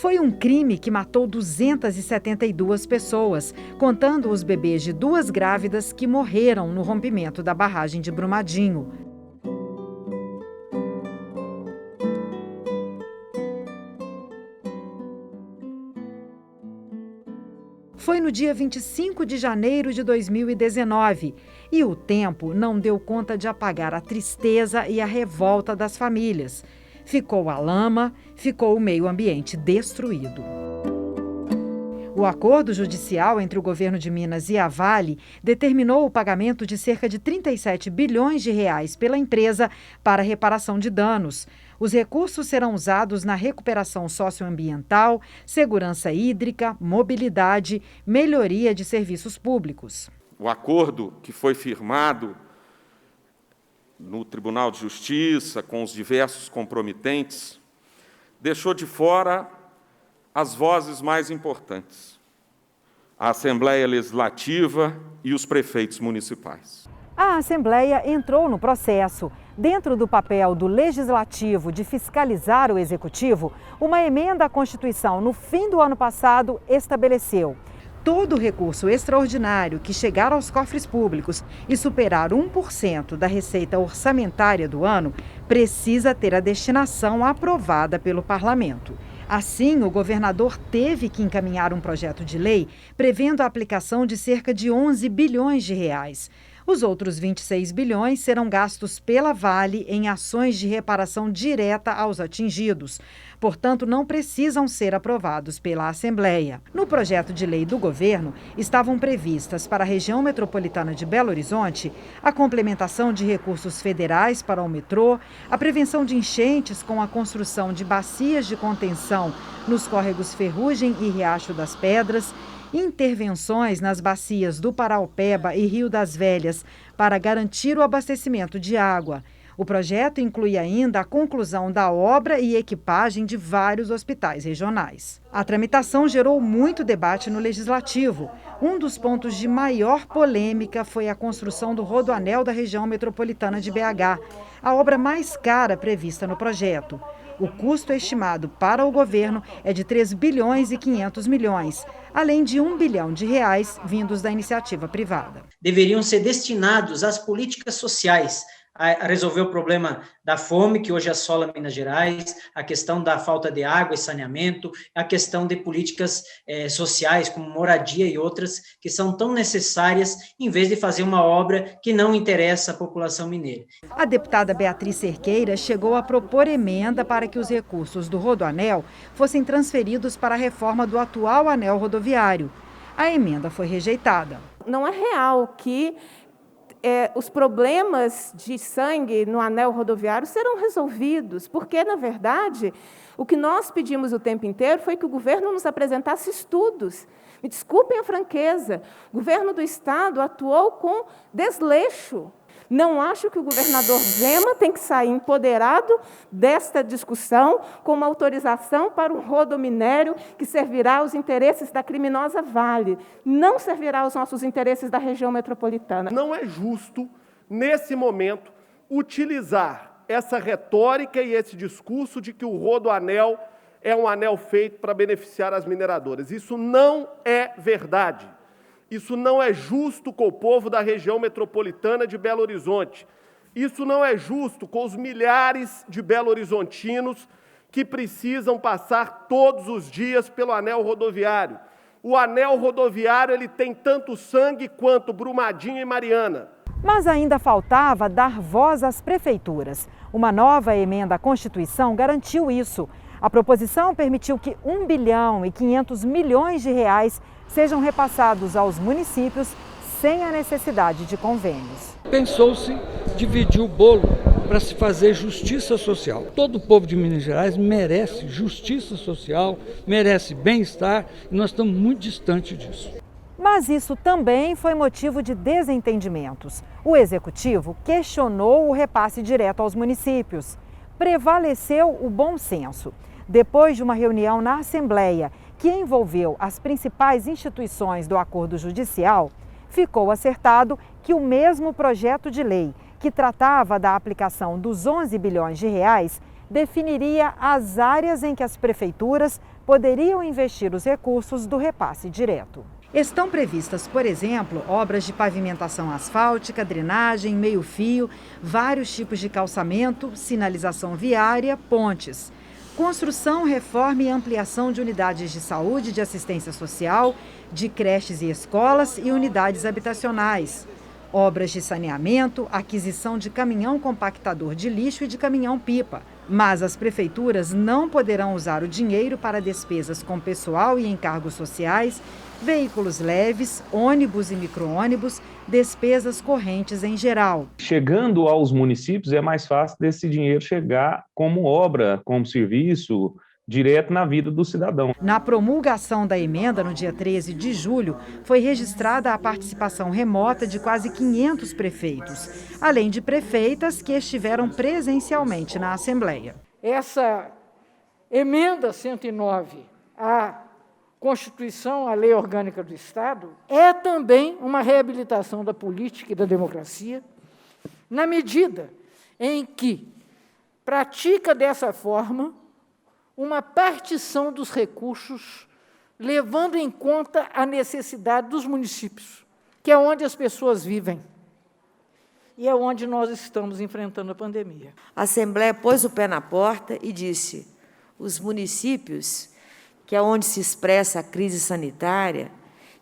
Foi um crime que matou 272 pessoas, contando os bebês de 2 grávidas que morreram no rompimento da barragem de Brumadinho. Foi no dia 25 de janeiro de 2019 e o tempo não deu conta de apagar a tristeza e a revolta das famílias. Ficou a lama, ficou o meio ambiente destruído. O acordo judicial entre o governo de Minas e a Vale determinou o pagamento de cerca de 37 bilhões de reais pela empresa para reparação de danos. Os recursos serão usados na recuperação socioambiental, segurança hídrica, mobilidade, melhoria de serviços públicos. O acordo que foi firmado no Tribunal de Justiça, com os diversos comprometentes, deixou de fora as vozes mais importantes, a Assembleia Legislativa e os prefeitos municipais. A Assembleia entrou no processo. Dentro do papel do Legislativo de fiscalizar o Executivo, uma emenda à Constituição no fim do ano passado estabeleceu: todo recurso extraordinário que chegar aos cofres públicos e superar 1% da receita orçamentária do ano precisa ter a destinação aprovada pelo Parlamento. Assim, o governador teve que encaminhar um projeto de lei prevendo a aplicação de cerca de 11 bilhões de reais. Os outros 26 bilhões serão gastos pela Vale em ações de reparação direta aos atingidos. Portanto, não precisam ser aprovados pela Assembleia. No projeto de lei do governo, estavam previstas para a região metropolitana de Belo Horizonte a complementação de recursos federais para o metrô, a prevenção de enchentes com a construção de bacias de contenção nos córregos Ferrugem e Riacho das Pedras, intervenções nas bacias do Paraupeba e Rio das Velhas para garantir o abastecimento de água. O projeto inclui ainda a conclusão da obra e equipagem de vários hospitais regionais. A tramitação gerou muito debate no Legislativo. Um dos pontos de maior polêmica foi a construção do Rodoanel da região metropolitana de BH, a obra mais cara prevista no projeto. O custo estimado para o governo é de 3 bilhões e 500 milhões, além de 1 bilhão de reais vindos da iniciativa privada. Deveriam ser destinados às políticas sociais, a resolver o problema da fome, que hoje assola Minas Gerais, a questão da falta de água e saneamento, a questão de políticas sociais, como moradia e outras, que são tão necessárias, em vez de fazer uma obra que não interessa à população mineira. A deputada Beatriz Cerqueira chegou a propor emenda para que os recursos do Rodoanel fossem transferidos para a reforma do atual anel rodoviário. A emenda foi rejeitada. Não é real que os problemas de sangue no anel rodoviário serão resolvidos, porque, na verdade, o que nós pedimos o tempo inteiro foi que o governo nos apresentasse estudos. Me desculpem a franqueza, o governo do Estado atuou com desleixo. Não acho que o governador Zema tem que sair empoderado desta discussão com uma autorização para um rodominério que servirá aos interesses da criminosa Vale, não servirá aos nossos interesses da região metropolitana. Não é justo, nesse momento, utilizar essa retórica e esse discurso de que o Rodoanel é um anel feito para beneficiar as mineradoras. Isso não é verdade. Isso não é justo com o povo da região metropolitana de Belo Horizonte. Isso não é justo com os milhares de belo-horizontinos que precisam passar todos os dias pelo anel rodoviário. O anel rodoviário ele tem tanto sangue quanto Brumadinho e Mariana. Mas ainda faltava dar voz às prefeituras. Uma nova emenda à Constituição garantiu isso. A proposição permitiu que 1 bilhão e 500 milhões de reais sejam repassados aos municípios sem a necessidade de convênios. Pensou-se dividir o bolo para se fazer justiça social. Todo o povo de Minas Gerais merece justiça social, merece bem-estar e nós estamos muito distantes disso. Mas isso também foi motivo de desentendimentos. O Executivo questionou o repasse direto aos municípios. Prevaleceu o bom senso. Depois de uma reunião na Assembleia que envolveu as principais instituições do acordo judicial, ficou acertado que o mesmo projeto de lei que tratava da aplicação dos 11 bilhões de reais definiria as áreas em que as prefeituras poderiam investir os recursos do repasse direto. Estão previstas, por exemplo, obras de pavimentação asfáltica, drenagem, meio-fio, vários tipos de calçamento, sinalização viária, pontes. Construção, reforma e ampliação de unidades de saúde e de assistência social, de creches e escolas e unidades habitacionais. Obras de saneamento, aquisição de caminhão compactador de lixo e de caminhão-pipa. Mas as prefeituras não poderão usar o dinheiro para despesas com pessoal e encargos sociais, veículos leves, ônibus e micro-ônibus, despesas correntes em geral. Chegando aos municípios, é mais fácil desse dinheiro chegar como obra, como serviço, direto na vida do cidadão. Na promulgação da emenda, no dia 13 de julho, foi registrada a participação remota de quase 500 prefeitos, além de prefeitas que estiveram presencialmente na Assembleia. Essa emenda 109 à Constituição, à Lei Orgânica do Estado, é também uma reabilitação da política e da democracia, na medida em que pratica dessa forma uma partição dos recursos, levando em conta a necessidade dos municípios, que é onde as pessoas vivem e é onde nós estamos enfrentando a pandemia. A Assembleia pôs o pé na porta e disse: os municípios, que é onde se expressa a crise sanitária,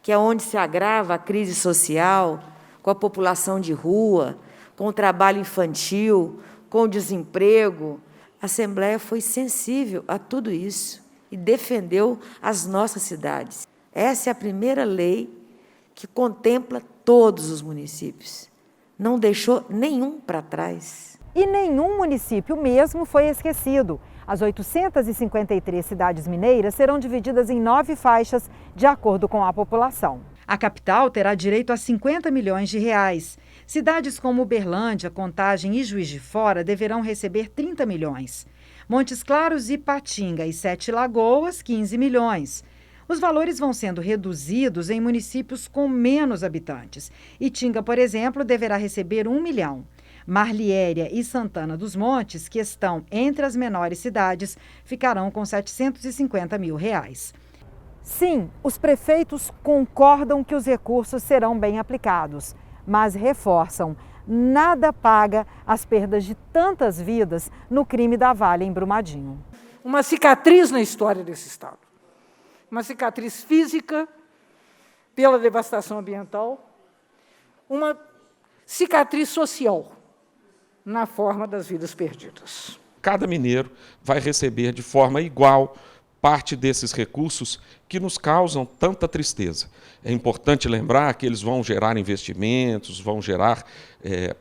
que é onde se agrava a crise social, com a população de rua, com o trabalho infantil, com o desemprego. A Assembleia foi sensível a tudo isso e defendeu as nossas cidades. Essa é a primeira lei que contempla todos os municípios. Não deixou nenhum para trás. E nenhum município mesmo foi esquecido. As 853 cidades mineiras serão divididas em 9 faixas, de acordo com a população. A capital terá direito a 50 milhões de reais. Cidades como Uberlândia, Contagem e Juiz de Fora deverão receber 30 milhões. Montes Claros, Ipatinga e Sete Lagoas, 15 milhões. Os valores vão sendo reduzidos em municípios com menos habitantes. Itinga, por exemplo, deverá receber 1 milhão. Marliéria e Santana dos Montes, que estão entre as menores cidades, ficarão com 750 mil reais. Sim, os prefeitos concordam que os recursos serão bem aplicados, mas reforçam: nada paga as perdas de tantas vidas no crime da Vale em Brumadinho. Uma cicatriz na história desse Estado. Uma cicatriz física pela devastação ambiental, uma cicatriz social na forma das vidas perdidas. Cada mineiro vai receber de forma igual parte desses recursos que nos causam tanta tristeza. É importante lembrar que eles vão gerar investimentos, vão gerar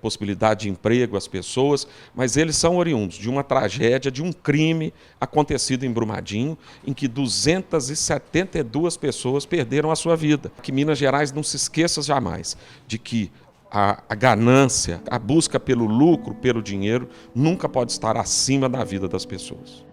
possibilidade de emprego às pessoas, mas eles são oriundos de uma tragédia, de um crime acontecido em Brumadinho, em que 272 pessoas perderam a sua vida. Que Minas Gerais não se esqueça jamais de que a ganância, a busca pelo lucro, pelo dinheiro, nunca pode estar acima da vida das pessoas.